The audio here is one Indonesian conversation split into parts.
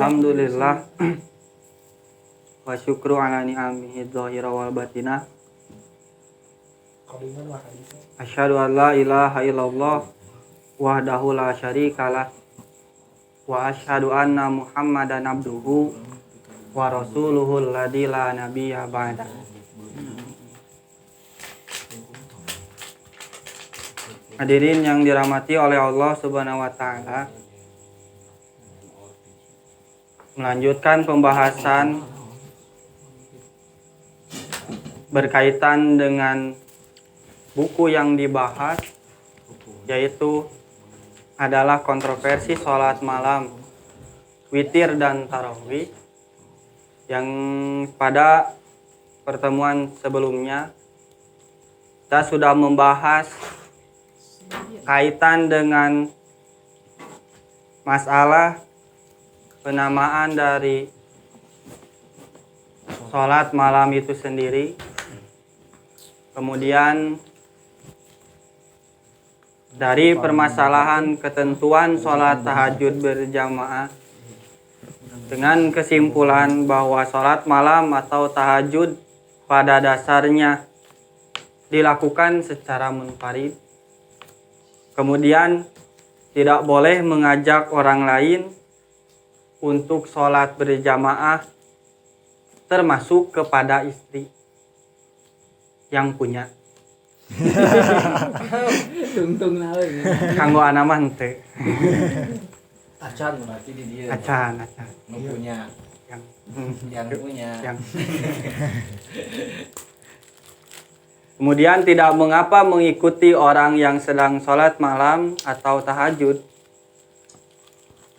Alhamdulillah wa syukru ala ni'amihi dhahira wal batina. Asyhadu an la ilaha illallah wahdahu la syarikalah wa asyhadu anna Muhammadan abduhu wa rasuluhu alladzi la nabiyya ba'da. Hadirin yang dirahmati oleh Allah Subhanahu wa taala, melanjutkan pembahasan berkaitan dengan buku yang dibahas, yaitu adalah kontroversi sholat malam, witir dan tarawih, yang pada pertemuan sebelumnya kita sudah membahas kaitan dengan masalah penamaan dari sholat malam itu sendiri. Kemudian dari permasalahan ketentuan sholat tahajud berjamaah, dengan kesimpulan bahwa sholat malam atau tahajud pada dasarnya dilakukan secara munfarid. Kemudian tidak boleh mengajak orang lain untuk sholat berjamaah, termasuk kepada istri yang punya. Tungtung nawe. Kanggo anaman teh. Acan berarti di dia. Acan. Punya. Yang punya. Kemudian tidak mengapa mengikuti orang yang sedang sholat malam atau tahajud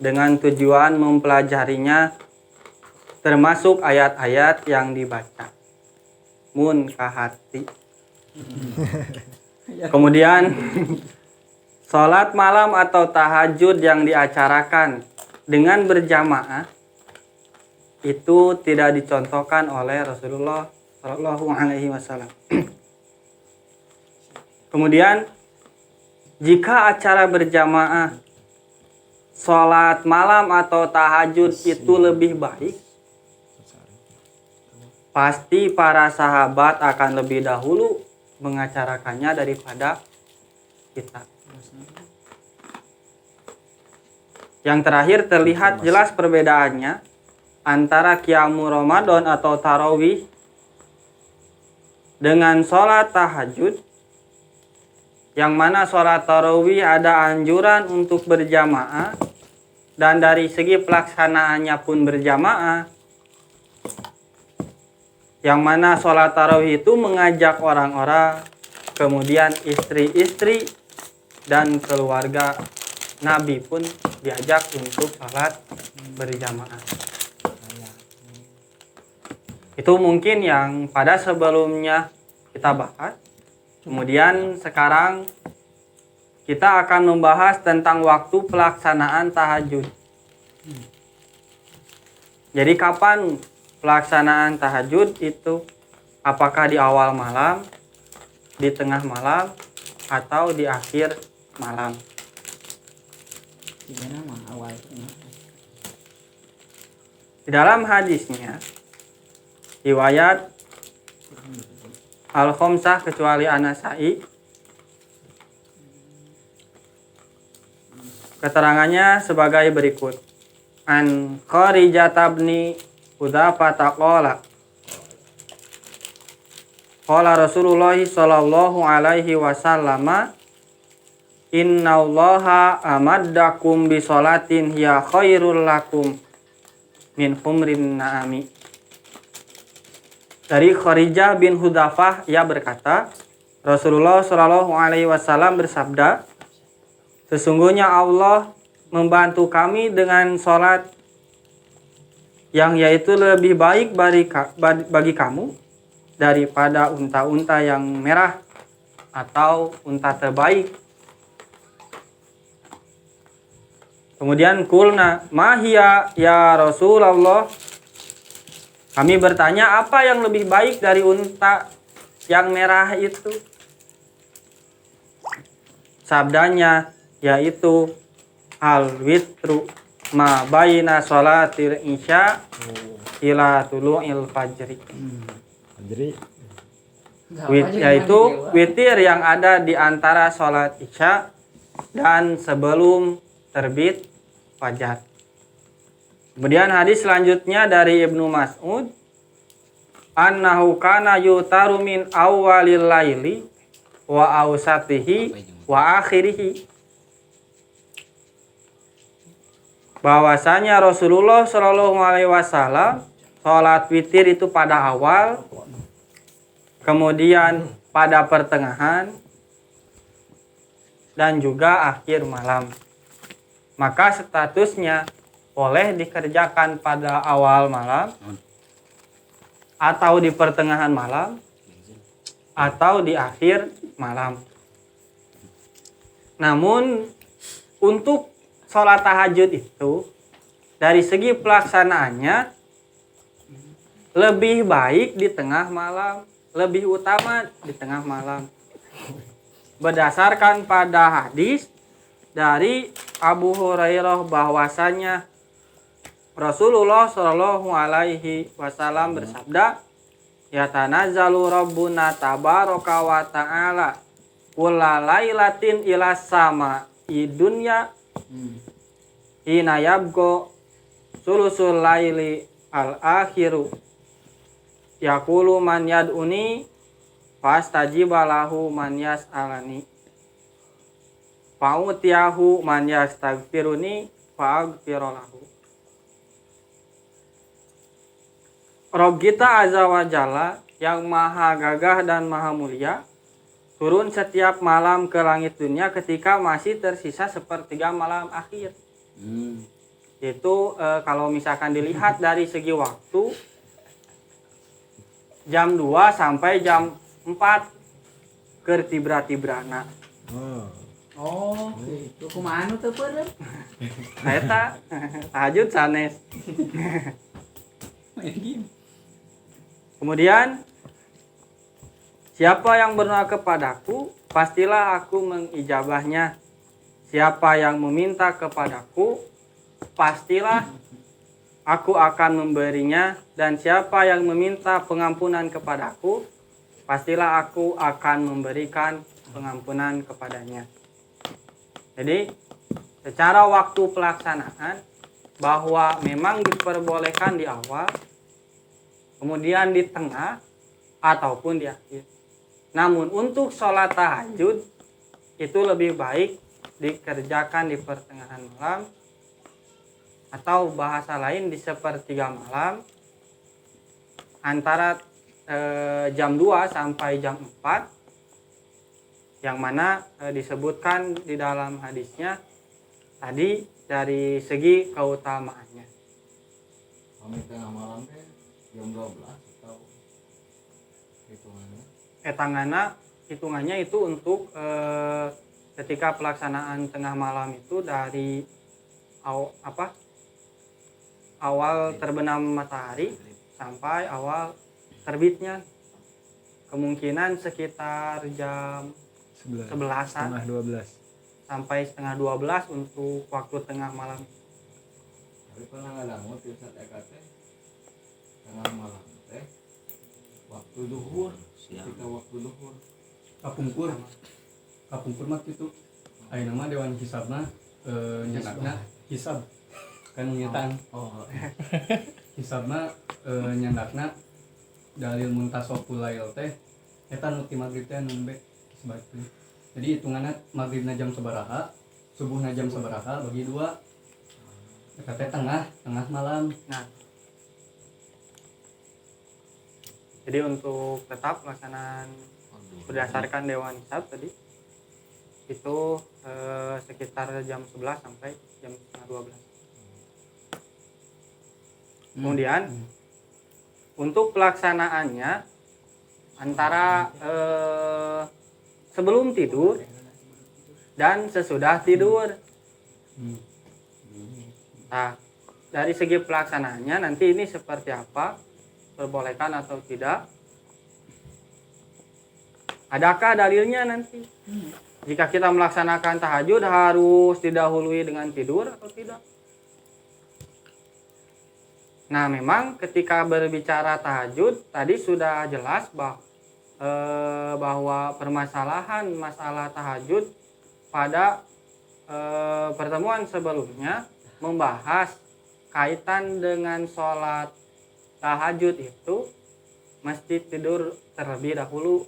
dengan tujuan mempelajarinya, termasuk ayat-ayat yang dibaca. Mun kahati. Kemudian sholat malam atau tahajud yang diacarakan dengan berjamaah itu tidak dicontohkan oleh Rasulullah Shallallahu Alaihi Wasallam. Kemudian jika acara berjamaah sholat malam atau tahajud itu lebih baik, pasti para sahabat akan lebih dahulu mengacarakannya daripada kita. Yang terakhir terlihat jelas perbedaannya antara qiyamul Ramadan atau tarawih dengan sholat tahajud, yang mana sholat tarawih ada anjuran untuk berjamaah dan dari segi pelaksanaannya pun berjamaah, yang mana sholat tarawih itu mengajak orang-orang, kemudian istri-istri dan keluarga Nabi pun diajak untuk sholat berjamaah. Itu mungkin yang pada sebelumnya kita bahas. Kemudian sekarang kita akan membahas tentang waktu pelaksanaan tahajud. Jadi kapan pelaksanaan tahajud itu? Apakah di awal malam, di tengah malam, atau di akhir malam? Di dalam hadisnya, riwayat Al-Khomsah kecuali An-Nasa'i, keterangannya sebagai berikut. An Kharijah bin Hudzafah taqala qala Rasulullah sallallahu alaihi wasallam, innallaha amaddakum bi sholatin hiya khairul lakum min humrin na'ami. Dari Kharijah bin Hudzafah, ia berkata, Rasulullah sallallahu alaihi wasallam bersabda, sesungguhnya Allah membantu kami dengan sholat yang yaitu lebih baik bagi kamu daripada unta-unta yang merah atau unta terbaik. Kemudian kulna mahia ya Rasulullah, kami bertanya apa yang lebih baik dari unta yang merah itu? Sabdanya yaitu al-witru ma baina sholatil isya ila tulu'il fajri. Jadi Yaitu witir yang ada di antara sholat isya dan sebelum terbit fajar. Kemudian hadis selanjutnya dari Ibnu Mas'ud, annahu kana yutaru min awwalil laili wa awsatihi wa akhirihi. Bahwasanya Rasulullah Shallallahu alaihi wasallam sholat witir itu pada awal, kemudian pada pertengahan, dan juga akhir malam. Maka statusnya boleh dikerjakan pada awal malam, atau di pertengahan malam, atau di akhir malam. Namun untuk sholat tahajud itu dari segi pelaksanaannya lebih baik di tengah malam, lebih utama di tengah malam. Berdasarkan pada hadis dari Abu Hurairah bahwasanya Rasulullah Shallallahu alaihi wasallam bersabda, yatanazzalu rabbuna tabaraka wa ta'ala kulla lailatin ila sama idunya hina yabgo sulusul laili al akhiru yaqulu man yad'uni fastajiba lahu man yas'alani fa'utiyahu man yastaghfiruni fa'aghfir lahu. Rob kita azza wa jalla yang maha gagah dan maha mulia turun setiap malam ke langit dunia ketika masih tersisa sepertiga malam akhir. Itu kalau misalkan dilihat dari segi waktu, jam 2 sampai jam 4 keur tibra-tibrana. Oh, itu kumaha anu teu peureum? Eta tahajud sanes. Kemudian siapa yang berdoa kepadaku, pastilah aku mengijabahnya. Siapa yang meminta kepadaku, pastilah aku akan memberinya. Dan siapa yang meminta pengampunan kepadaku, pastilah aku akan memberikan pengampunan kepadanya. Jadi secara waktu pelaksanaan bahwa memang diperbolehkan di awal, kemudian di tengah, ataupun di akhir. Namun untuk sholat tahajud itu lebih baik dikerjakan di pertengahan malam, atau bahasa lain di sepertiga malam, antara jam 2 sampai jam 4, yang mana disebutkan di dalam hadisnya tadi dari segi keutamaannya. Kami tengah malam teh jam 12 atau hitungannya? Hitungannya itu untuk ketika pelaksanaan tengah malam itu dari awal terbenam matahari sampai awal terbitnya. Kemungkinan sekitar jam 11-an setengah 12 sampai setengah 12 untuk waktu tengah malam. Tapi pernah ngadangu ti Ustaz Eka teh tengah malam teh waktu duhur, ketika waktu duhur kapungkur mah kitu ayeuna mah dewan hisabna nyandakna hisab kan ngitang hisabna nyandakna dalil muntasoful lail teh eta nu ti magrib teh nembe sebaliknya. Jadi hitungannya magribna jam sabaraha, subuhna jam sabaraha bagi 2. Eta teh tengah malam. Nah, jadi untuk tetap pelaksanaan berdasarkan dewan hisab tadi itu sekitar jam 11 sampai jam setengah 12. Kemudian untuk pelaksanaannya antara sebelum tidur dan sesudah tidur. Nah, dari segi pelaksanaannya nanti ini seperti apa, perbolehkan atau tidak? Adakah dalilnya nanti? Jika kita melaksanakan tahajud harus didahului dengan tidur atau tidak? Nah, memang ketika berbicara tahajud tadi sudah jelas bahwa permasalahan masalah tahajud pada pertemuan sebelumnya membahas kaitan dengan sholat tahajud itu mesti tidur terlebih dahulu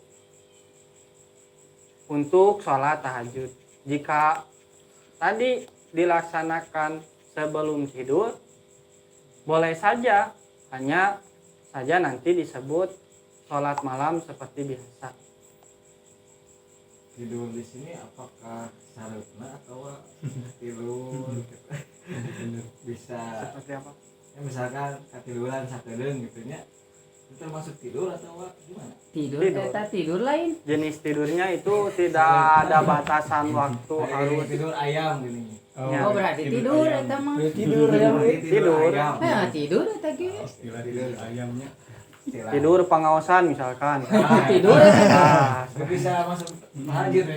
untuk sholat tahajud. Jika tadi dilaksanakan sebelum tidur, boleh saja, hanya saja nanti disebut sholat malam seperti biasa. Tidur di sini apakah syaratnya atau tidur bisa Seperti apa? ya misalkan ketiduran sakedeung gitu nya itu termasuk tidur atau gimana? Tidur, Tidur. eta tidur lain. Jenis tidurnya itu tidak ada batasan waktu, harus tidur ayam gini. Ya. Oh berarti tidur eta mah. Tidur ya. Tidur. ayam. Tidur eta ge. Istilah tidur ayamnya. Istilah. tidur pengawasan misalkan. Tidur eta. Nah, Nggak bisa masuk tahajud ya.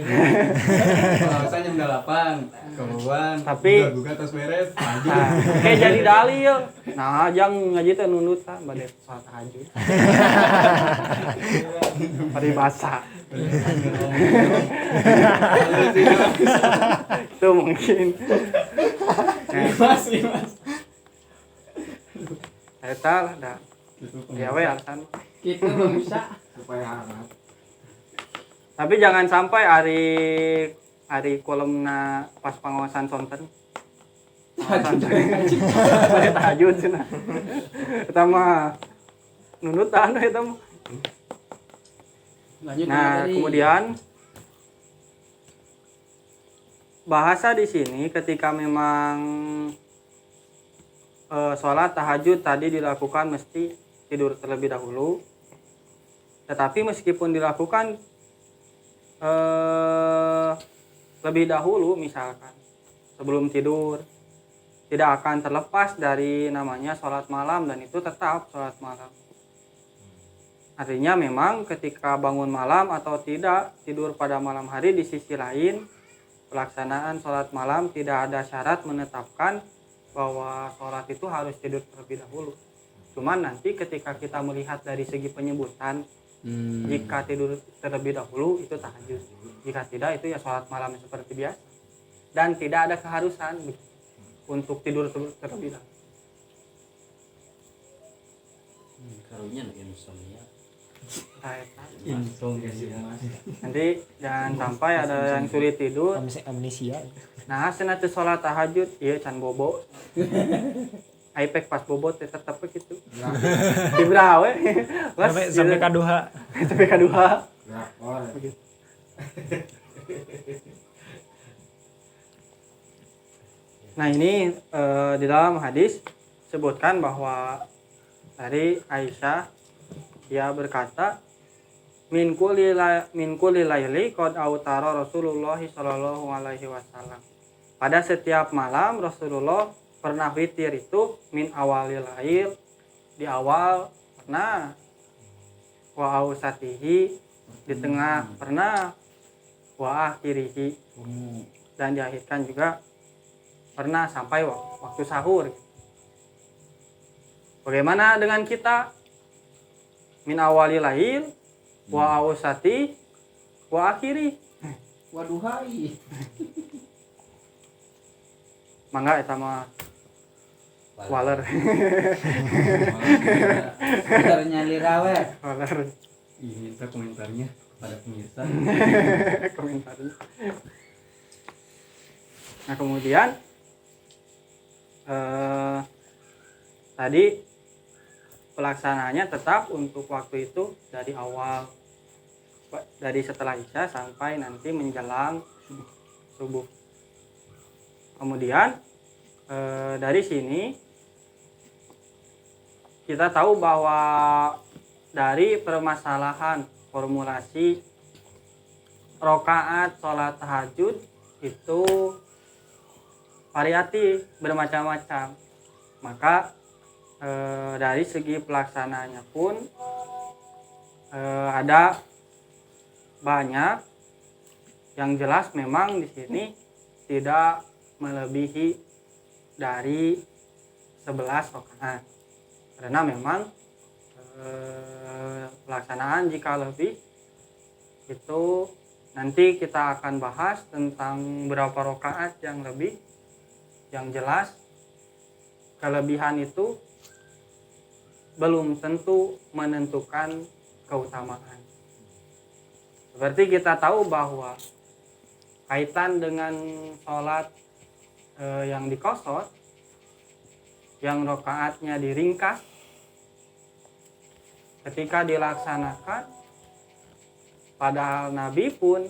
Pengawasan jam 8, kemudian Tapi- buka tas beres, maju. nah, kayak jadi dalil. Nah, jang ngaji teh nundut kan bade sholat tahajud. Peribahasa. Itu mungkin. Mas. Eta lah dah. Ya we alasan. Kitu mah bisa. Supaya hangat. Tapi jangan sampai hari kolomna pas pengawasan sonten. Pengawasan tahajud cenah. Eta mah nunutan eta mah. Lanjut Nah, tadi. kemudian bahasa di sini ketika memang sholat tahajud tadi dilakukan mesti tidur terlebih dahulu. Tetapi meskipun dilakukan lebih dahulu misalkan sebelum tidur, tidak akan terlepas dari namanya sholat malam dan itu tetap sholat malam. Artinya memang ketika bangun malam atau tidak tidur pada malam hari, di sisi lain pelaksanaan sholat malam tidak ada syarat menetapkan bahwa sholat itu harus tidur terlebih dahulu. Cuman nanti ketika kita melihat dari segi penyebutan, jika tidur terlebih dahulu itu tahajud, jika tidak itu ya sholat malam seperti biasa, dan tidak ada keharusan untuk tidur terlebih dahulu. Karunya insomnia. Nah, eta. Insomnia. Nanti jangan sampai ada yang sulit tidur. Amnesia. Nah, cenah teu sholat tahajud, ieu can bobo. Aipek pas bobo teh tetep gitu. Dibra we. Sampai kaduha. Sampai kaduha. Drakor. Nah, ini di dalam hadis sebutkan bahwa dari Aisyah dia berkata min kulli laili qad autara Rasulullah sallallahu alaihi wasallam. Pada setiap malam Rasulullah pernah witir itu min awalil lail, di awal pernah, wa ausatihi di tengah pernah, wa akhirihi dan diakhirkan juga pernah sampai waktu sahur. Bagaimana dengan kita? Min awalil lail wa ausati wa akhiri. Waduh hai. Mangga eta mah waler. Bener nyalira we. Waler Ini minta komentarnya pada pemirsa. komentarnya. Nah, kemudian tadi pelaksanaannya tetap untuk waktu itu dari awal, dari setelah Isya sampai nanti menjelang subuh. Kemudian dari sini kita tahu bahwa dari permasalahan formulasi rokaat sholat tahajud itu variatif, bermacam-macam. Maka dari segi pelaksanaannya pun ada banyak. Yang jelas memang di sini tidak melebihi dari 11 rakaat. Karena memang pelaksanaan jika lebih itu nanti kita akan bahas tentang berapa rakaat yang lebih. Yang jelas kelebihan itu belum tentu menentukan keutamaan. Seperti kita tahu bahwa kaitan dengan sholat yang dikosor, yang rakaatnya diringkas, ketika dilaksanakan, padahal Nabi pun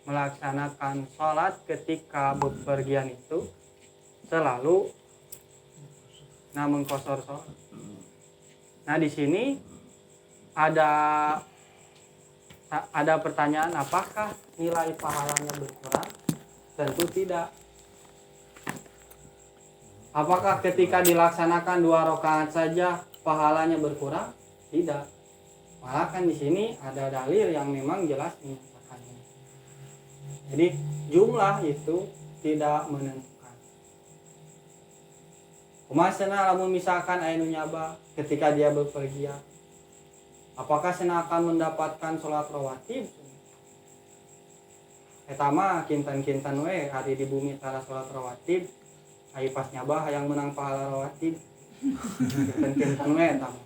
melaksanakan sholat ketika bepergian itu selalu mengkosor sholat. Nah di sini ada pertanyaan, apakah nilai pahalanya berkurang? Tentu tidak. Apakah ketika dilaksanakan 2 rakaat saja pahalanya berkurang? Tidak. Malah kan di sini ada dalil yang memang jelas menyatakannya. Jadi jumlah itu tidak menentukan. Kumasana lamun misalkan aya nu nyaba ketika dia bepergian, apakah cenah akan mendapatkan sholat rawatib? Eta mah kinten-kinten we hari di bumi tara sholat rawatib. Ai pas nyaba hayang menang pahala rawatib. Kinten-kinten we eta mah.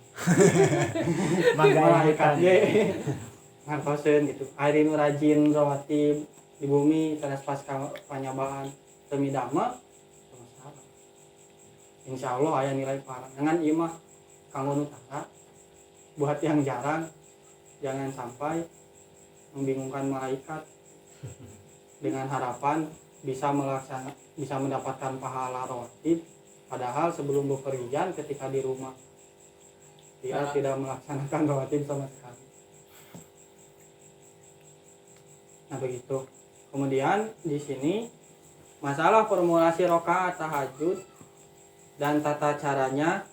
Malaikat ge ngartoseun gitu. Ari nu rajin rawatib di bumi teras pas panyabaan teu midama masalah. Insyaallah aya nilai pahala. Dengan ieu mah kanggo nu tara buat yang jarang, jangan sampai membingungkan malaikat dengan harapan bisa mendapatkan pahala rawatib, padahal sebelum bepergian ketika di rumah dia tidak melaksanakan rawatib sama sekali. Nah begitu. Kemudian di sini masalah formulasi rakaat tahajud dan tata caranya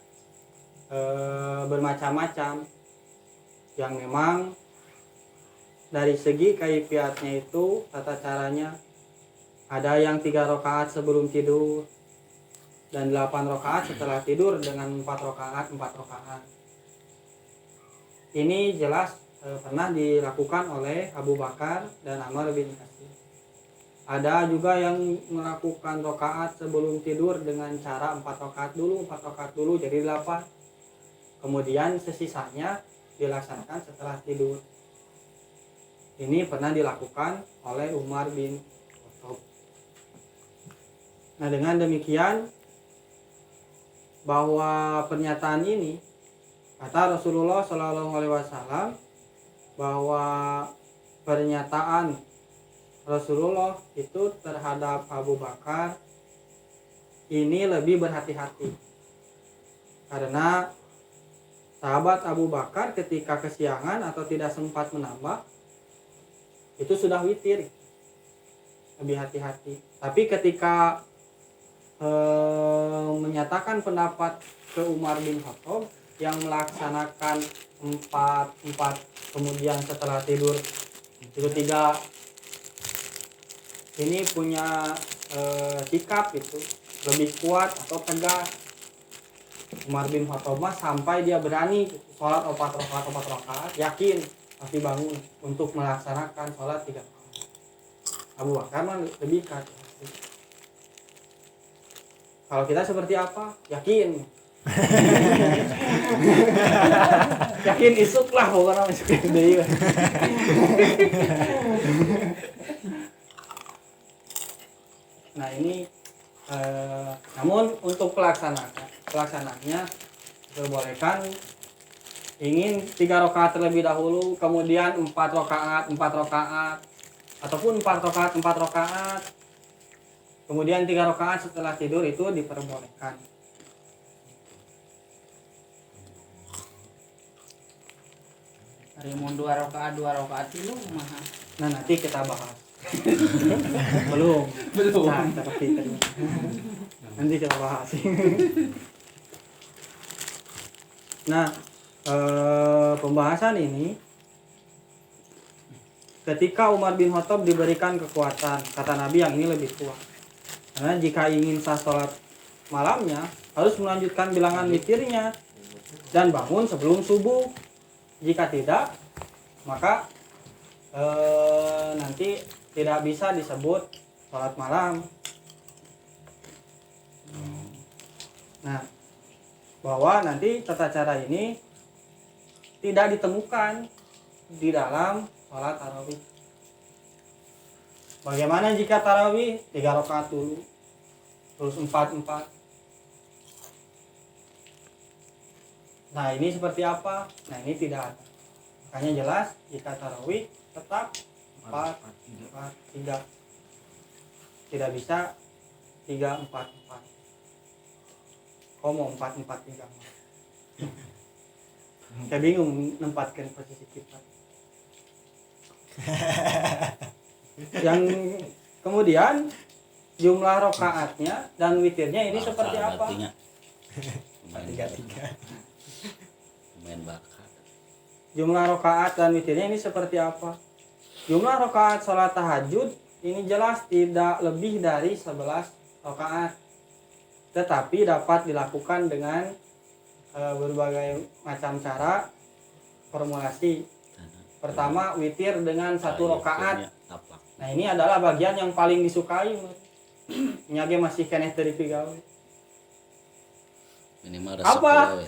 bermacam-macam, yang memang dari segi kaifiatnya itu tata caranya ada yang 3 rakaat sebelum tidur dan 8 rakaat setelah tidur dengan 4 rakaat. Ini jelas pernah dilakukan oleh Abu Bakar dan Amr bin Kasir. Ada juga yang melakukan rakaat sebelum tidur dengan cara 4 rakaat dulu jadi 8. Kemudian sesisanya dilaksanakan setelah tidur. Ini pernah dilakukan oleh Umar bin Khattab. Nah dengan demikian bahwa pernyataan ini kata Rasulullah SAW bahwa pernyataan Rasulullah itu terhadap Abu Bakar ini lebih berhati-hati, karena sahabat Abu Bakar ketika kesiangan atau tidak sempat menambah itu sudah witir, lebih hati-hati. Tapi ketika menyatakan pendapat ke Umar bin Khattab yang melaksanakan 4 kemudian setelah tidur itu 3, ini punya sikap itu lebih kuat atau tegas. Umar bin Khattab sampai dia berani sholat 4 rakaat, yakin pasti bangun untuk melaksanakan sholat 3 rakaat. Abu Bakar mah lebih hati. Kalau kita seperti apa? Yakin. Yakin isuk lah pokoknya masuk deui. Nah ini namun untuk pelaksanaannya diperbolehkan ingin 3 rakaat terlebih dahulu, kemudian 4 rakaat ataupun 4 rakaat kemudian 3 rakaat setelah tidur, itu diperbolehkan. Hari mau 2 rakaat dulu mah. Nah nanti kita bahas. belum nah, nanti kita bahas. Nah pembahasan ini ketika Umar bin Khattab diberikan kekuatan, kata Nabi yang ini lebih kuat, karena jika ingin sah sholat malamnya harus melanjutkan bilangan witirnya dan bangun sebelum subuh. Jika tidak, maka nanti tidak bisa disebut sholat malam. Nah, bahwa nanti tata cara ini tidak ditemukan di dalam sholat tarawih. Bagaimana jika tarawih 3 rakaat dulu, terus 4. Nah, ini seperti apa? Nah, ini tidak ada. Makanya jelas jika tarawih tetap 4, 3. Tidak bisa 3, 4. Kau mau 4, 3. Saya bingung menempatkan posisi kita. Yang kemudian jumlah rokaatnya dan witirnya ini seperti apa? Main bakat. Jumlah rokaat dan witirnya ini seperti apa? Jumlah rokaat sholat tahajud ini jelas tidak lebih dari 11 rokaat, tetapi dapat dilakukan dengan berbagai macam cara formulasi. Pertama, witir dengan 1 rokaat. Nah, ini adalah bagian yang paling disukai. Nyage masih keneh teu dipigawe. Minimal Apa?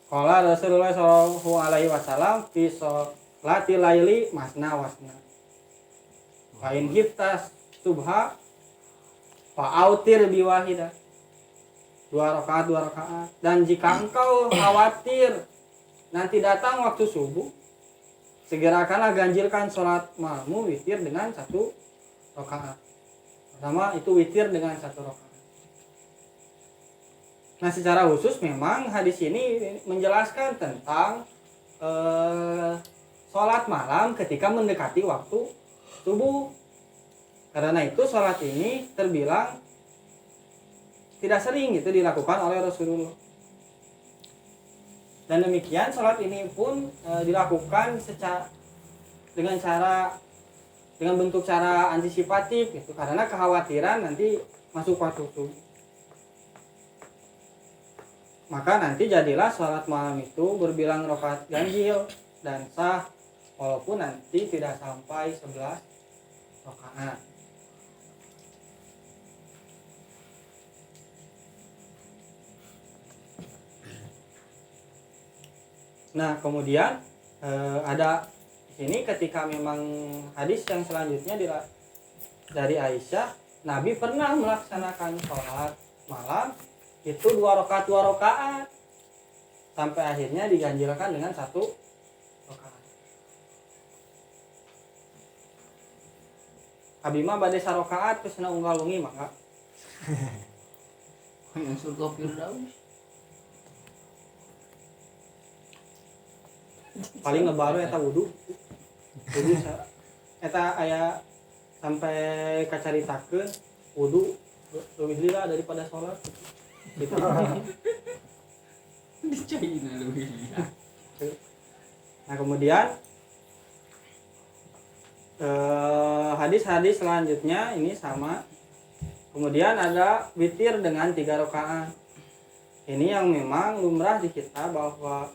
Qala Rasulullah sallallahu alaihi wasallam fi sholati laili masna wasna. Fa in giftas subha fa autir biwahidah. 2 rakaat. Dan jika engkau khawatir nanti datang waktu subuh, segerakanlah ganjilkan sholat malammu witir dengan 1 rakaat. Pertama itu witir dengan 1 rakaat. Nah, secara khusus memang hadis ini menjelaskan tentang sholat malam ketika mendekati waktu subuh. Karena itu sholat ini terbilang tidak sering gitu dilakukan oleh Rasulullah. Dan demikian sholat ini pun dilakukan dengan bentuk cara antisipatif gitu, karena kekhawatiran nanti masuk waktu subuh. Maka nanti jadilah sholat malam itu berbilang rakaat ganjil dan sah walaupun nanti tidak sampai 11 rakaat. Nah, kemudian ada di sini ketika memang hadis yang selanjutnya dari Aisyah, Nabi pernah melaksanakan sholat malam itu 2 rakaat sampai akhirnya diganjilkan dengan 1 rakaat. Abimah bade sarokaat terus na unggal wengi maka Yang surga Firdaus. paling ngebaru eta wudu eta aya sampai kacaritakeun wudu lebih lila daripada sholat gitu. Di China lebih lihat. Nah, kemudian hadis-hadis selanjutnya ini sama. Kemudian ada witir dengan 3 rakaat. Ini yang memang lumrah di kita bahwa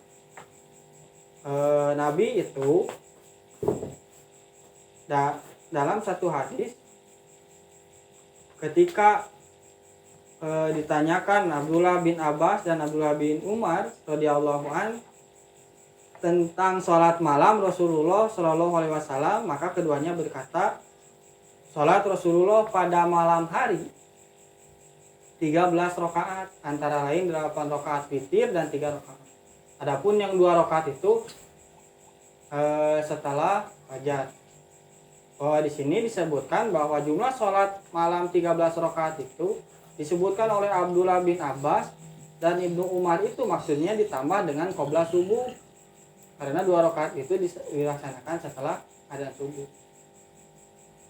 Nabi itu dalam satu hadis ketika ditanyakan Abdullah bin Abbas dan Abdullah bin Umar radhiyallahu an tentang sholat malam Rasulullah Shallallahu Alaihi Wasallam, maka keduanya berkata sholat Rasulullah pada malam hari 13 rakaat, antara lain 8 rakaat witir dan 3 rakaat. Adapun yang 2 rakaat itu setelah fajar. Bahwa di sini disebutkan bahwa jumlah sholat malam 13 rakaat itu disebutkan oleh Abdullah bin Abbas dan Ibnu Umar itu maksudnya ditambah dengan qobla subuh. Karena 2 rakaat itu dilaksanakan setelah adzan subuh.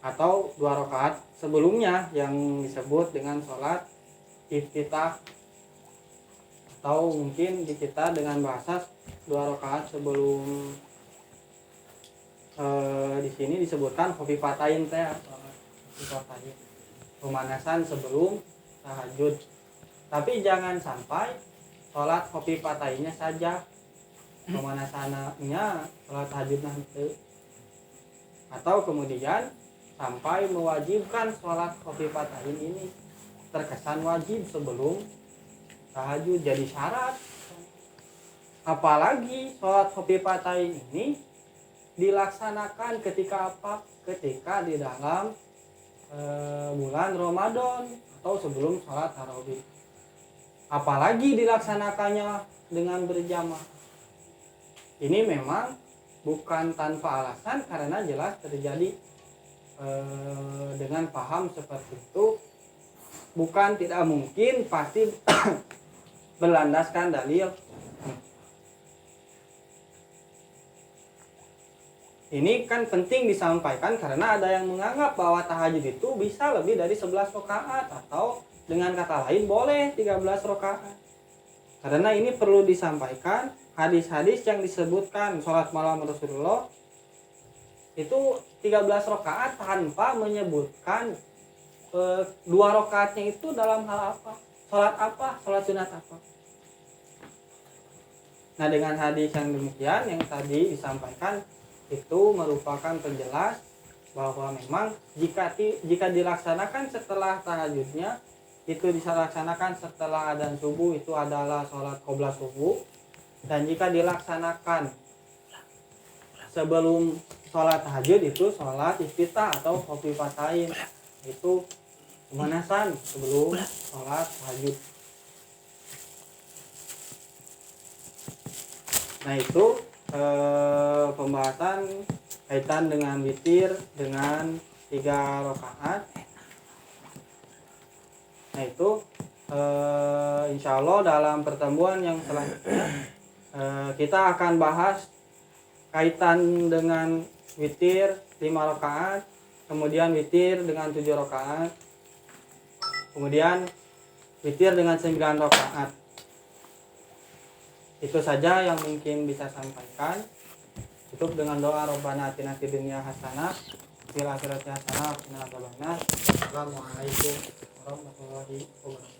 Atau 2 rakaat sebelumnya yang disebut dengan sholat iftitah. Atau mungkin di kita dengan bahasa 2 rakaat sebelum di sini disebutkan khofifatain teh, pemanasan sebelum tahajud. Tapi jangan sampai sholat kopi patainya saja, pemanasannya sholat tahajud nanti, atau kemudian sampai mewajibkan sholat kopi patain ini terkesan wajib sebelum tahajud jadi syarat. Apalagi sholat kopi patain ini dilaksanakan ketika apa? Ketika di dalam bulan Ramadan atau sebelum sholat tarawih. Apalagi dilaksanakannya dengan berjamaah. Ini memang bukan tanpa alasan, karena jelas terjadi dengan paham seperti itu bukan tidak mungkin, pasti berlandaskan dalil. Ini kan penting disampaikan karena ada yang menganggap bahwa tahajud itu bisa lebih dari 11 rakaat, atau dengan kata lain boleh 13 rakaat. Karena ini perlu disampaikan, hadis-hadis yang disebutkan sholat malam Rasulullah itu 13 rakaat tanpa menyebutkan 2 rakaatnya itu dalam hal apa, sholat apa, sholat sunat apa. Nah, dengan hadis yang demikian yang tadi disampaikan itu merupakan penjelas bahwa memang jika dilaksanakan setelah tahajudnya, itu dilaksanakan setelah adzan subuh, itu adalah sholat qobliyah subuh. Dan jika dilaksanakan sebelum sholat tahajud, itu sholat iftitah atau kopi patain, itu pemanasan sebelum sholat tahajud. Nah, itu pembahasan kaitan dengan witir dengan 3 rakaat. Nah, itu insya Allah dalam pertemuan yang selanjutnya kita akan bahas kaitan dengan witir 5 rakaat, kemudian witir dengan 7 rakaat, kemudian witir dengan 9 rakaat. Itu saja yang mungkin bisa sampaikan. Tutup dengan doa Rabbana atina fid dunya hasanah fil akhirati hasanah wa qina adzabannar. Assalamualaikum warahmatullahi wabarakatuh.